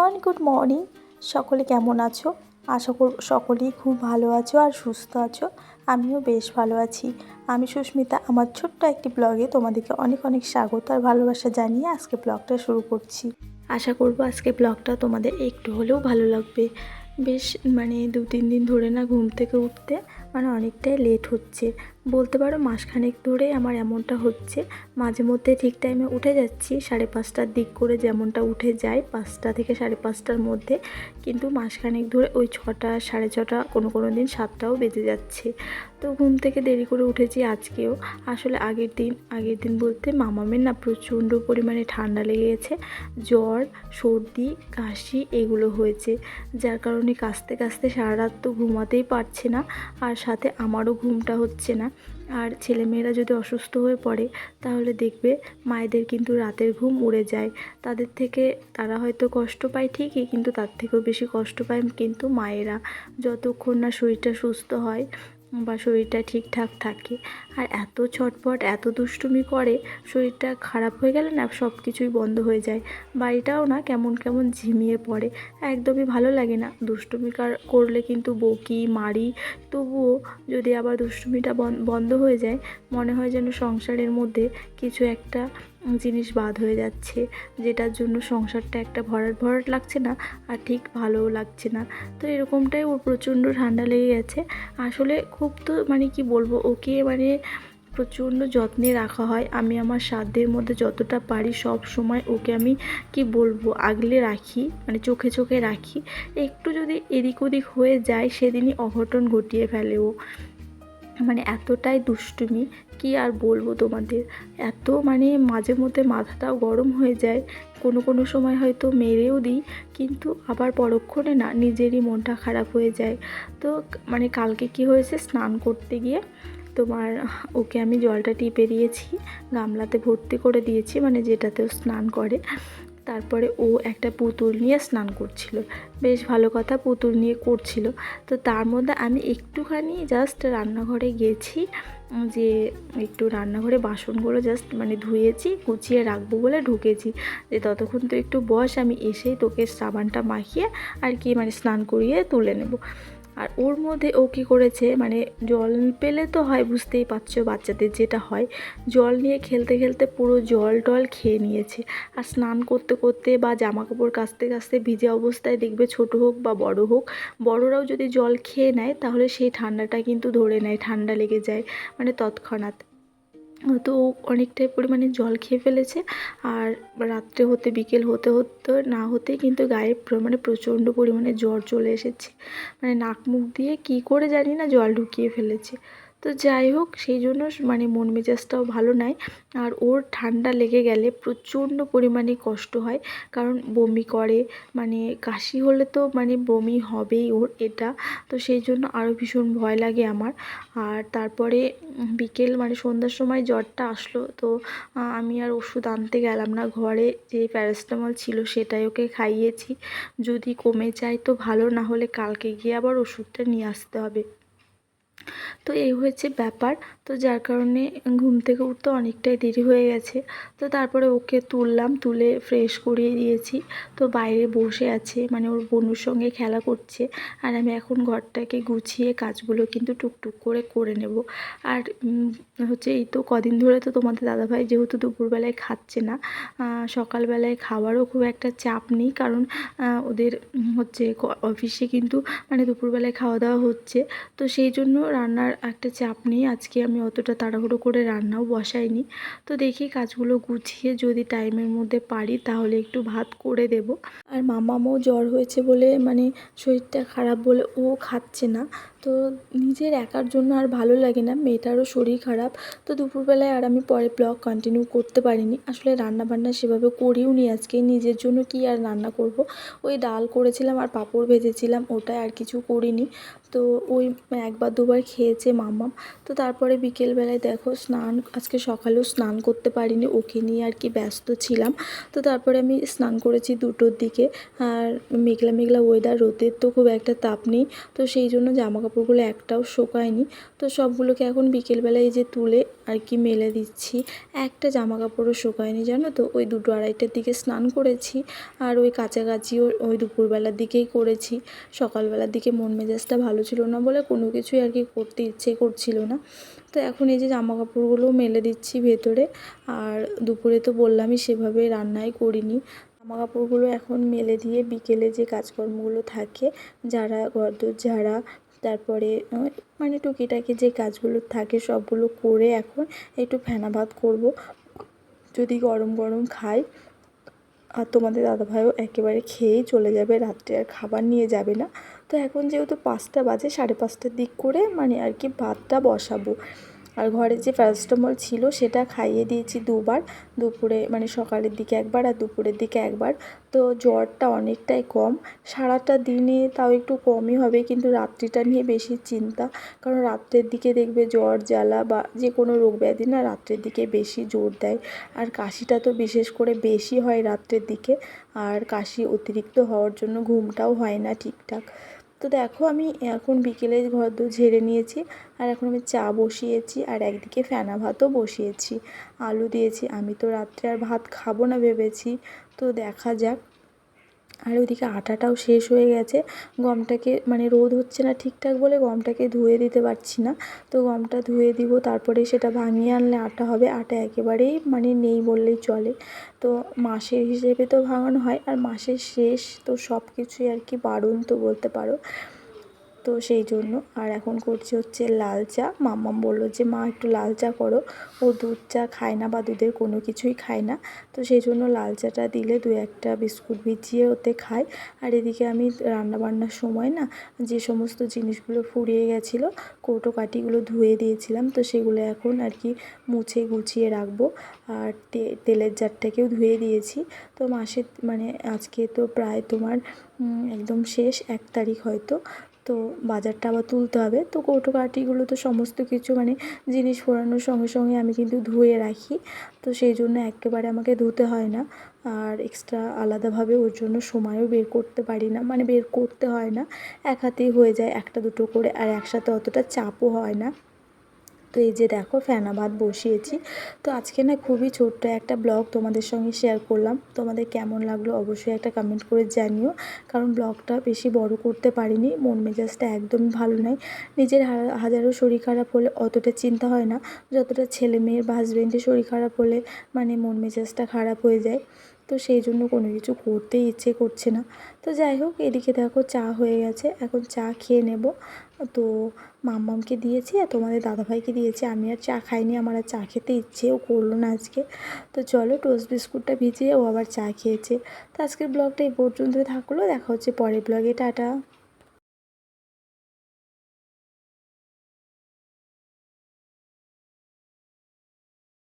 Everyone, good morning. সকলে কেমন আছো? আশা করব সকলেই খুব ভালো আছো আর সুস্থ আছো। আমিও বেশ ভালো আছি। আমি সুস্মিতা। আমার ছোট্ট একটি ব্লগে তোমাদেরকে অনেক অনেক স্বাগত আর ভালোবাসা জানিয়ে আজকে ব্লগটা শুরু করছি। আশা করব আজকে ব্লগটা তোমাদের একটু হলেও ভালো লাগবে। বেশ 2-3 দিন ধরে না ঘুম থেকে উঠতে অনেকটাই লেট হচ্ছে, বলতে পারো মাসখানেক ধরে আমার এমনটা হচ্ছে। মাঝে মধ্যে ঠিক টাইমে উঠে যাচ্ছি, 5:30টার দিক করে যেমনটা উঠে যায়, 5টা থেকে 5:30টার মধ্যে, কিন্তু মাসখানেক ধরে ওই 6টা 6:30, কোনো দিন 7টাও বেজে যাচ্ছে। তো ঘুম থেকে দেরি করে উঠেছি আজকেও। আসলে আগের দিন বলতে মামামের না প্রচণ্ড পরিমাণে ঠান্ডা লেগে গেছে, জ্বর, সর্দি, কাশি এগুলো হয়েছে, যার কারণে কাশতে কাশতে সারা রাত তো ঘুমাতেই পারছে না, আর সাথে আমারও ঘুমটা হচ্ছে না। আর ছেলেমেয়েরা যদি অসুস্থ হয়ে পড়ে তাহলে দেখবে মায়েদের কিন্তু রাতের ঘুম উড়ে যায়। তারা হয়তো কষ্ট পায় ঠিকই, কিন্তু তার থেকেও বেশি কষ্ট পায় কিন্তু মায়েরা, যতক্ষণ না শরীরটা সুস্থ হয় বা শরীরটা ঠিকঠাক থাকে। আর এত ছটপট, এত দুষ্টুমি করে, শরীরটা খারাপ হয়ে গেলে না সব কিছুই বন্ধ হয়ে যায়। বাড়িটাও না কেমন কেমন ঝিমিয়ে পড়ে, একদমই ভালো লাগে না। দুষ্টুমি করলে কিন্তু বকি মারি, তবুও যদি আবার দুষ্টুমিটা বন্ধ হয়ে যায়, মনে হয় যেন সংসারের মধ্যে কিছু একটা জিনিস বাদ হয়ে যাচ্ছে, যেটার জন্য সংসারটা একটা ভরাট লাগছে না, আর ঠিক ভালোও লাগছে না। তো এরকমটাই ওর প্রচণ্ড ঠান্ডা লেগে গেছে। আসলে খুব তো কি বলবো, ওকে প্রচণ্ড যত্নে রাখা হয়। আমি আমার সাধ্যের মধ্যে যতটা পারি সব সময় ওকে আমি আগলে রাখি, চোখে চোখে রাখি। একটু যদি এদিক ওদিক হয়ে যায় সেদিনই অঘটন ঘটিয়ে ফেলে ও। এতটাই দুষ্টুমি, কি আর বলবো তোমাদের। এত মাঝে মধ্যে মাথাটাও গরম হয়ে যায়, কোনো সময় হয়তো মেরেও দিই, কিন্তু আবার পরক্ষণে না নিজেরই মনটা খারাপ হয়ে যায়। তো কালকে কি হয়েছে, স্নান করতে গিয়ে ওকে আমি জলটা টিপে দিয়েছি, গামলাতে ভর্তি করে দিয়েছি, যেটাতেও স্নান করে। তারপরে ও একটা পুতুল নিয়ে স্নান করছিল, বেশ ভালো কথা, পুতুল নিয়ে করছিল। তো তার মধ্যে আমি একটুখানি জাস্ট রান্নাঘরে গেছি, যে একটু রান্নাঘরে বাসনগুলো জাস্ট ধুয়েছি, গুছিয়ে রাখবো বলে ঢুকেছি, যে ততক্ষণ তো একটু বস, আমি এসেই তোকে সাবানটা মাখিয়ে আর কি স্নান করিয়ে তুলে নেব। আর ওর মধ্যে ও কী করেছে, জল পেলে তো হয়, বুঝতেই পারছো বাচ্চাদের যেটা হয়, জল নিয়ে খেলতে খেলতে পুরো জল খেয়ে নিয়েছে। আর স্নান করতে করতে বা জামা কাপড় কাচতে কাচতে ভিজে অবস্থায় দেখবে, ছোট হোক বা বড় হোক, বড়রাও যদি জল খেয়ে নেয় তাহলে সেই ঠান্ডাটা কিন্তু ধরে নেয়, ঠান্ডা লেগে যায় তৎক্ষণাৎ। তো অনেকটাই পরিমাণে জল খেয়ে ফেলেছে। আর রাত্রে হতে বিকেল হতে না হতেই কিন্তু গায়ে প্রচণ্ড পরিমাণে জ্বর চলে এসেছে, নাক মুখ দিয়ে কী করে জানি না জল ঢুকিয়ে ফেলেছে। তো যাই হোক, সেই জন্য মন মেজাজটাও ভালো নাই। আর ওর ঠান্ডা লেগে গেলে প্রচণ্ড পরিমাণে কষ্ট হয়, কারণ বমি করে, কাশি হলে তো বমি হবেই ওর, এটা তো সেই জন্য আরও ভীষণ ভয় লাগে আমার। আর তারপরে বিকেল সন্ধ্যার সময় জ্বরটা আসলো, তো আমি আর ওষুধ আনতে গেলাম না, ঘরে যে প্যারাসিটামল ছিল সেটাই ওকে খাইয়েছি। যদি কমে যায় তো ভালো, না হলে কালকে গিয়ে আবার ওষুধটা নিয়ে আসতে হবে। তো এই হয়েছে ব্যাপার। তো যার কারণে ঘুম থেকে উঠতে অনেকটাই দেরি হয়ে গেছে। তো তারপরে ওকে তুলে ফ্রেশ করিয়ে দিয়েছি। তো বাইরে বসে আছে, ওর বন্ধুর সঙ্গে খেলা করছে। আর আমি এখন ঘরটাকে গুছিয়ে কাজগুলো কিন্তু টুকটুক করে নেব। আর এই তো কদিন ধরে তো তোমাদের দাদাভাই যেহেতু দুপুরবেলায় খাচ্ছে না, সকালবেলায় খাওয়ারও খুব একটা চাপ নেই, কারণ ওদের অফিসে কিন্তু দুপুরবেলায় খাওয়া দাওয়া হচ্ছে। তো সেই জন্য রান্নার একটা চাপ নেই, আজকে আমি অতটা তাড়াহুড়ো করে রান্নাও বসাইনি। তো দেখি কাজগুলো গুছিয়ে যদি টাইমের মধ্যে পারি তাহলে একটু ভাত করে দেব। আর মামামও জ্বর হয়েছে বলে শরীরটা খারাপ বলে ও খাচ্ছে না। তো নিজের একার জন্য আর ভালো লাগে না, মেয়েটারও শরীর খারাপ। তো দুপুরবেলায় আর আমি পরে ব্লগ কন্টিনিউ করতে পারিনি, আসলে রান্নাবান্না সেভাবে করিও নি আজকে, নিজের জন্য কি আর রান্না করব। ওই ডাল করেছিলাম আর পাঁপড় ভেজেছিলাম, ওটাই, আর কিছু করিনি। তো ওই একবার দুবার খেয়েছে মাম্মাম। তো তারপরে বিকেলবেলায় দেখো আজকে সকালেও স্নান করতে পারিনি, ওকে নিয়ে আর কি ব্যস্ত ছিলাম। তো তারপরে আমি স্নান করেছি 2টোর দিকে। আর মেঘলা মেঘলা ওয়েদার, রোদের তো খুব একটা তাপ নেই, তো সেই জন্য জামা কাপড় কাপড়গুলো একটাও শোকায়নি। তো সবগুলোকে এখন বিকেলবেলায় এই যে তুলে আর কি মেলে দিচ্ছি। একটা জামা কাপড়ও শোকায়নি জানো তো। ওই 2টো 2:30টার দিকে স্নান করেছি আর ওই কাচাকাচিও ওই দুপুরবেলার দিকেই করেছি। সকালবেলার দিকে মন মেজাজটা ভালো ছিল না বলে কোনো কিছুই আর কি করতে ইচ্ছে করছিল না। তো এখন এই যে জামা কাপড়গুলো মেলে দিচ্ছি ভেতরে। আর দুপুরে তো বললামই সেভাবে রান্নাই করিনি। জামা কাপড়গুলো এখন মেলে দিয়ে বিকেলে যে কাজকর্মগুলো থাকে, যারা ঘরদোর ঝাড়া, তারপরে মানে টুকিটাকি যে কাজগুলো থাকে সবগুলো করে এখন একটু ফেনা ভাত করব, যদি গরম গরম খাই। আর তোমাদের দাদাভাইও একেবারে খেয়েই চলে যাবে, রাত্রে আর খাবার নিয়ে যাবে না। তো এখন যেহেতু 5টা বাজে, 5:30টার দিক করে মানে আর কি ভাতটা বসাবো। আর ঘরে যে প্যারাসিটামল ছিল সেটা খাইয়ে দিয়েছি 2বার, দুপুরে মানে সকালের দিকে একবার আর দুপুরের দিকে একবার। তো জ্বরটা অনেকটাই কম, সারাটা দিনে তাও একটু কমই হবে, কিন্তু রাত্রিটা নিয়ে বেশি চিন্তা। কারণ রাত্রের দিকে দেখবে জ্বর জ্বালা বা যে কোনো রোগ ব্যাধি না রাত্রের দিকে বেশি জোর দেয়। আর কাশিটা তো বিশেষ করে বেশি হয় রাত্রের দিকে। আর কাশি অতিরিক্ত হওয়ার জন্য ঘুমটাও হয় না ঠিকঠাক। তো দেখো আমি এখন বিকেলে ঘরদোর ঝেড়ে নিয়েছি আর এখন আমি চা বসিয়েছি আর একদিকে ফেনা ভাতও বসিয়েছি, আলু দিয়েছি। আমি তো রাত্রে আর ভাত খাবো না ভেবেছি, তো দেখা যাক। আর ওইদিকে আটাটাও শেষ হয়ে গেছে। গমটাকে মানে রোদ হচ্ছে না ঠিকঠাক বলে গমটাকে ধুয়ে দিতে পারছি না। তো গমটা ধুয়ে দিব, তারপরে সেটা ভাঙিয়ে আনলে আটা হবে। আটা একেবারেই মানে নেই বললেই চলে। তো মাসের হিসেবে তো ভাঙানো হয়, আর মাসের শেষ তো সব কিছুই আর কি বারণ তো বলতে পারো। তো সেই জন্য আর এখন করছি হচ্ছে লাল চা। মাম্মাম বললো যে মা একটু লাল চা করো, ও দুধ চা খায় না বা দুধের কোনো কিছুই খায় না। তো সেই জন্য লাল চাটা দিলে 2-1টা বিস্কুট ভিজিয়ে ওতে খায়। আর এদিকে আমি রান্নাবান্নার সময় না যে সমস্ত জিনিসগুলো ফুরিয়ে গেছিলো, কৌটো কাঠিগুলো ধুয়ে দিয়েছিলাম, তো সেগুলো এখন আর কি মুছে গুছিয়ে রাখবো। আর তেলের জারটাকেও ধুয়ে দিয়েছি। তো মাসের মানে আজকে তো প্রায় তোমার একদম শেষ 1 তারিখ হয়তো। তো বাজারটা আবার তুলতে হবে। তো কৌটো কাঠিগুলো তো সমস্ত কিছু মানে জিনিস ফোরানোর সঙ্গে সঙ্গে আমি কিন্তু ধুয়ে রাখি। তো সেই জন্য একেবারে আমাকে ধুতে হয় না। আর এক্সট্রা আলাদাভাবে ওর জন্য সময়ও বের করতে পারি না, মানে বের করতে হয় না, এক হাতেই হয়ে যায় 1টা 2টো করে, আর একসাথে অতটা চাপও হয় না। তো এই যে দেখো ফেনা ভাত বসিয়েছি। তো আজকে না খুবই ছোট্ট একটা ব্লগ তোমাদের সঙ্গে শেয়ার করলাম। তোমাদের কেমন লাগলো অবশ্যই একটা কমেন্ট করে জানিও। কারণ ব্লগটা বেশি বড় করতে পারিনি, মন মেজাজটা একদমই ভালো নয়। নিজের হাজারো শরীর খারাপ হলে অতটা চিন্তা হয় না, যতটা ছেলে মেয়ের বা হাজব্যান্ডের শরীর খারাপ হলে মানে মন মেজাজটা খারাপ হয়ে যায়। তো সেই জন্য কোনো কিছু করতেই ইচ্ছে করছে না। তো যাই হোক, এদিকে দেখো চা হয়ে গেছে, এখন চা খেয়ে নেব। তো মাম্মামকে দিয়েছি আর তোমাদের দাদাভাইকে দিয়েছি। আমি আর চা খাইনি, আমার আর চা খেতে ইচ্ছেও করলো না আজকে। তো চলো টোস্ট বিস্কুটটা ভিজিয়ে ও আবার চা খেয়েছে। তো আজকের ব্লগটা এই পর্যন্তই থাকলো, দেখা হচ্ছে পরের ব্লগে, টাটা।